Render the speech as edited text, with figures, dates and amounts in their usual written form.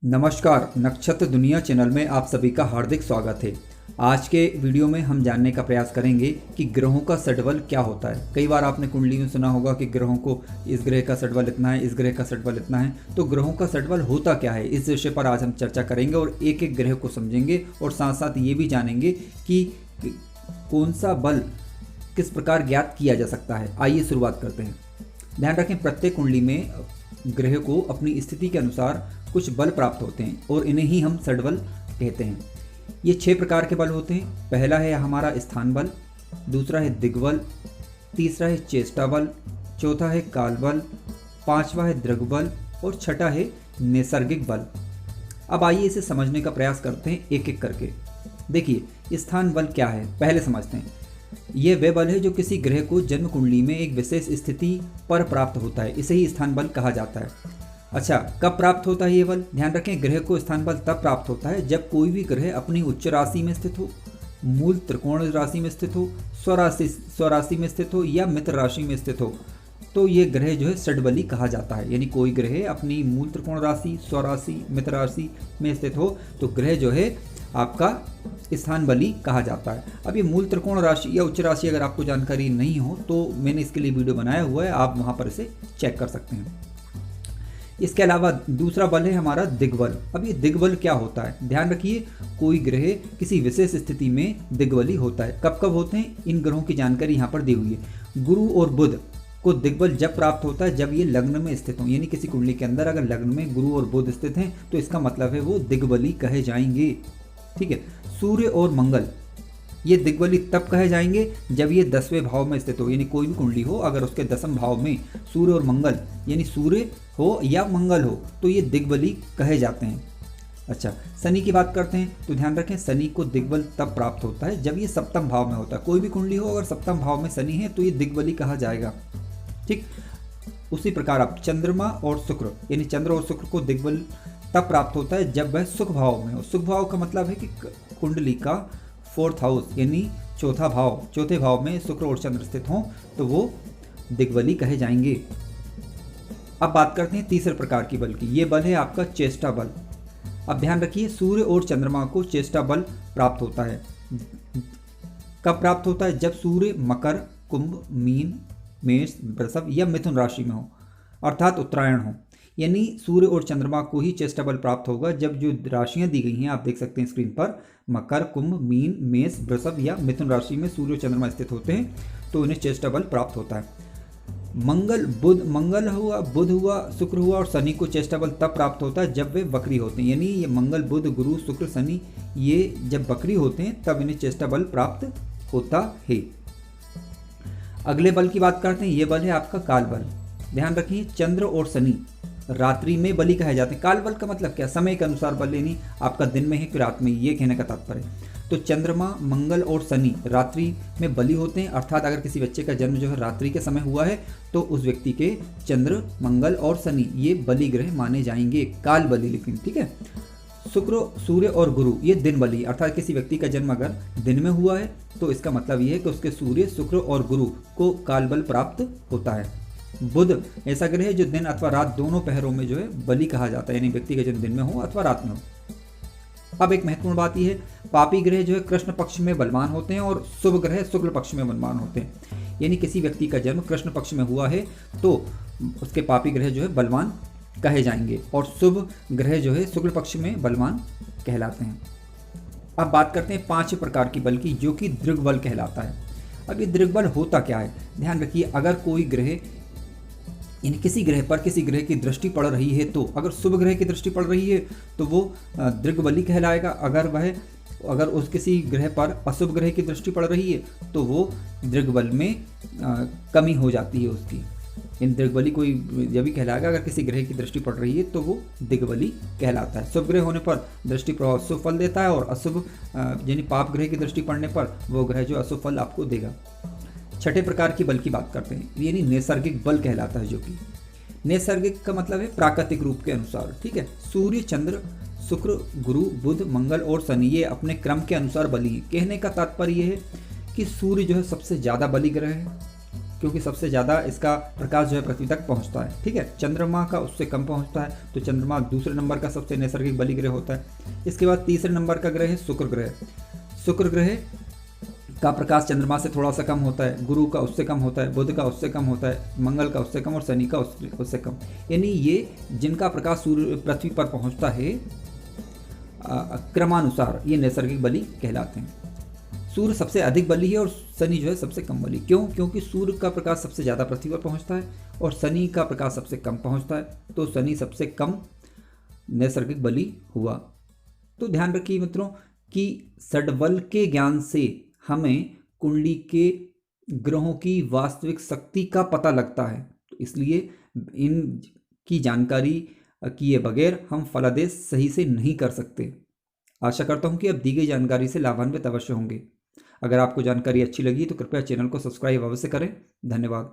नमस्कार, नक्षत्र दुनिया चैनल में आप सभी का हार्दिक स्वागत है। आज के वीडियो में हम जानने का प्रयास करेंगे कि ग्रहों का सटबल क्या होता है। कई बार आपने कुंडली में सुना होगा कि ग्रहों को इस ग्रह का सटबल इतना है, इस ग्रह का सटबल इतना है। तो ग्रहों का सटबल होता क्या है, इस विषय पर आज हम चर्चा करेंगे और एक एक ग्रह को समझेंगे और साथ साथ ये भी जानेंगे कि कौन सा बल किस प्रकार ज्ञात किया जा सकता है। आइए शुरुआत करते हैं। ध्यान रखें, प्रत्येक कुंडली में ग्रह को अपनी स्थिति के अनुसार कुछ बल प्राप्त होते हैं और इन्हें ही हम सटबल कहते हैं। ये 6 प्रकार के बल होते हैं। पहला है हमारा स्थान बल, दूसरा है दिग्बल, तीसरा है चेष्टा बल, चौथा है काल बल, पांचवा है दृग्बल और छठा है नैसर्गिक बल। अब आइए इसे समझने का प्रयास करते हैं एक एक करके। देखिए, स्थान बल क्या है, पहले समझते हैं। यह वह बल है जो किसी ग्रह को जन्म कुंडली में एक विशेष स्थिति पर प्राप्त होता है, इसे ही स्थान बल कहा जाता है। अच्छा, कब प्राप्त होता है ये बल? ध्यान रखें, ग्रह को स्थान बल तब प्राप्त होता है जब कोई भी ग्रह अपनी उच्च राशि में स्थित हो, मूल त्रिकोण राशि में स्थित हो, स्वराशि में स्थित हो या मित्र राशि में स्थित हो। तो ये ग्रह जो है षटबली कहा जाता है। यानी कोई ग्रह अपनी मूल त्रिकोण राशि, स्वराशि, मित्र राशि में स्थित हो तो ग्रह जो है आपका स्थान बली कहा जाता है। अब ये मूल त्रिकोण राशि या उच्च राशि अगर आपको जानकारी नहीं हो तो मैंने इसके लिए वीडियो बनाया हुआ है, आप वहाँ पर इसे चेक कर सकते हैं। इसके अलावा दूसरा बल है हमारा दिग्बल। अब ये दिग्बल क्या होता है? ध्यान रखिए, कोई ग्रह किसी विशेष स्थिति में दिग्बली होता है। कब कब होते हैं, इन ग्रहों की जानकारी यहाँ पर दी हुई है। गुरु और बुध को दिग्बल जब प्राप्त होता है जब ये लग्न में स्थित हो। यानी किसी कुंडली के अंदर अगर लग्न में गुरु और बुध स्थित हैं तो इसका मतलब है वो दिग्बली कहे जाएंगे। ठीक है। सूर्य और मंगल ये दिग्बली तब कहे जाएंगे जब ये 10वें भाव में स्थित हो। यानी कोई भी कुंडली हो अगर उसके 10वें भाव में सूर्य और मंगल यानी सूर्य हो या मंगल हो तो ये दिग्बली कहे जाते हैं। अच्छा, शनि की बात करते हैं तो ध्यान रखें, शनि को दिग्बल तब प्राप्त होता है जब ये 7वें भाव में होता है। कोई भी कुंडली हो अगर 7वें भाव में शनि है तो ये दिग्बली कहा जाएगा। ठीक, उसी प्रकार आप चंद्रमा और शुक्र यानी चंद्र और शुक्र को दिग्बल तब प्राप्त होता है जब वह सुख भाव में हो। सुख भाव का मतलब है कि कुंडली का 4th हाउस यानी चौथे भाव में शुक्र और चंद्र स्थित हों तो वो दिग्बली कहे जाएंगे। अब बात करते हैं तीसरे प्रकार की बल की। ये बल है आपका चेष्टा बल। अब ध्यान रखिए, सूर्य और चंद्रमा को चेष्टा बल प्राप्त होता है। कब प्राप्त होता है? जब सूर्य मकर, कुंभ, मीन, मेष, वृषभ या मिथुन राशि में हो, अर्थात उत्तरायण हो। यानी सूर्य और चंद्रमा को ही चेष्टा बल प्राप्त होगा जब जो राशियां दी गई हैं आप देख सकते हैं स्क्रीन पर, मकर, कुंभ, मीन, मेष, वृषभ या मिथुन राशि में सूर्य और चंद्रमा स्थित होते हैं तो इन्हें चेष्टा बल प्राप्त होता है। मंगल हुआ, बुध हुआ, शुक्र हुआ और शनि को चेष्टा बल तब प्राप्त होता है जब वे वक्री होते हैं। यानी ये मंगल, बुध, गुरु, शुक्र, शनि ये जब वक्री होते हैं तब इन्हें चेष्टा बल प्राप्त होता है। अगले बल की बात करते हैं। ये बल है आपका काल बल। ध्यान रखिए, चंद्र और शनि रात्रि में बली कहे जाते हैं। काल बल का मतलब क्या? समय के अनुसार बल, यानी आपका दिन में है कि रात में, ये कहने का तात्पर्य। तो चंद्रमा, मंगल और शनि रात्रि में बली होते हैं, अर्थात अगर किसी बच्चे का जन्म जो है रात्रि के समय हुआ है तो उस व्यक्ति के चंद्र, मंगल और शनि ये बली ग्रह माने जाएंगे, काल बली। लेकिन ठीक है, शुक्र, सूर्य और गुरु ये दिन बली, अर्थात किसी व्यक्ति का जन्म अगर दिन में हुआ है तो इसका मतलब ये है कि उसके सूर्य, शुक्र और गुरु को काल बल प्राप्त होता है। बुध ऐसा ग्रह है जो दिन अथवा रात दोनों पहरों में जो है बली कहा जाता है, यानी व्यक्ति का जन्म दिन में हो अथवा रात में हो। अब एक महत्वपूर्ण बात यह है, पापी ग्रह जो है कृष्ण पक्ष में बलवान होते हैं और शुभ ग्रह शुक्ल पक्ष में बलवान होते हैं। यानी किसी व्यक्ति का जन्म कृष्ण पक्ष में हुआ है तो उसके पापी ग्रह जो है बलवान कहे जाएंगे और शुभ ग्रह जो है शुक्ल पक्ष में बलवान कहलाते हैं। अब बात करते हैं 5 प्रकार की बल की, जो कि दृग्बल कहलाता है। अब ये दृग्बल होता क्या है? ध्यान रखिए, अगर कोई ग्रह यानी किसी ग्रह पर किसी ग्रह की दृष्टि पड़ रही है तो अगर शुभ ग्रह की दृष्टि पड़ रही है तो वो दृग्बली कहलाएगा। अगर उस किसी ग्रह पर अशुभ ग्रह की दृष्टि पड़ रही है तो वो दृग्बल में कमी हो जाती है उसकी। इन दृग्बली कोई जब भी कहलाएगा अगर किसी ग्रह की दृष्टि पड़ रही है तो वो दिग्बली कहलाता है। शुभ ग्रह होने पर दृष्टि प्रभाव शुभ फल देता है और अशुभ यानी पाप ग्रह की दृष्टि पड़ने पर वो ग्रह जो अशुभ फल आपको देगा। छठे प्रकार की बल की बात करते हैं, यानी नैसर्गिक बल कहलाता है। जो कि नैसर्गिक का मतलब है प्राकृतिक रूप के अनुसार। ठीक है, सूर्य, चंद्र, शुक्र, गुरु, बुध, मंगल और शनि ये अपने क्रम के अनुसार बली है। कहने का तात्पर्य यह है कि सूर्य जो है सबसे ज़्यादा बली ग्रह है, क्योंकि सबसे ज़्यादा इसका प्रकाश जो है पृथ्वी तक पहुंचता है। ठीक है, चंद्रमा का उससे कम पहुंचता है, तो चंद्रमा दूसरे नंबर का सबसे नैसर्गिक बलि ग्रह होता है। इसके बाद तीसरे नंबर का ग्रह है शुक्र ग्रह। शुक्र ग्रह का प्रकाश चंद्रमा से थोड़ा सा कम होता है, गुरु का उससे कम होता है, बुध का उससे कम होता है, मंगल का उससे कम और शनि का उससे कम। यानी ये जिनका प्रकाश सूर्य पृथ्वी पर पहुंचता है क्रमानुसार ये नैसर्गिक बलि कहलाते हैं। सूर्य सबसे अधिक बलि है और शनि जो है सबसे कम बलि। क्यों? क्योंकि सूर्य का प्रकाश सबसे ज़्यादा पृथ्वी पर पहुंचता है और शनि का प्रकाश सबसे कम पहुंचता है, तो शनि सबसे कम नैसर्गिक बलि हुआ। तो ध्यान रखिए मित्रों कि षड्बल के ज्ञान से हमें कुंडली के ग्रहों की वास्तविक शक्ति का पता लगता है, तो इसलिए इनकी जानकारी किए बगैर हम फलादेश सही से नहीं कर सकते। आशा करता हूं कि अब दी गई जानकारी से लाभान्वित अवश्य होंगे। अगर आपको जानकारी अच्छी लगी तो कृपया चैनल को सब्सक्राइब अवश्य करें। धन्यवाद।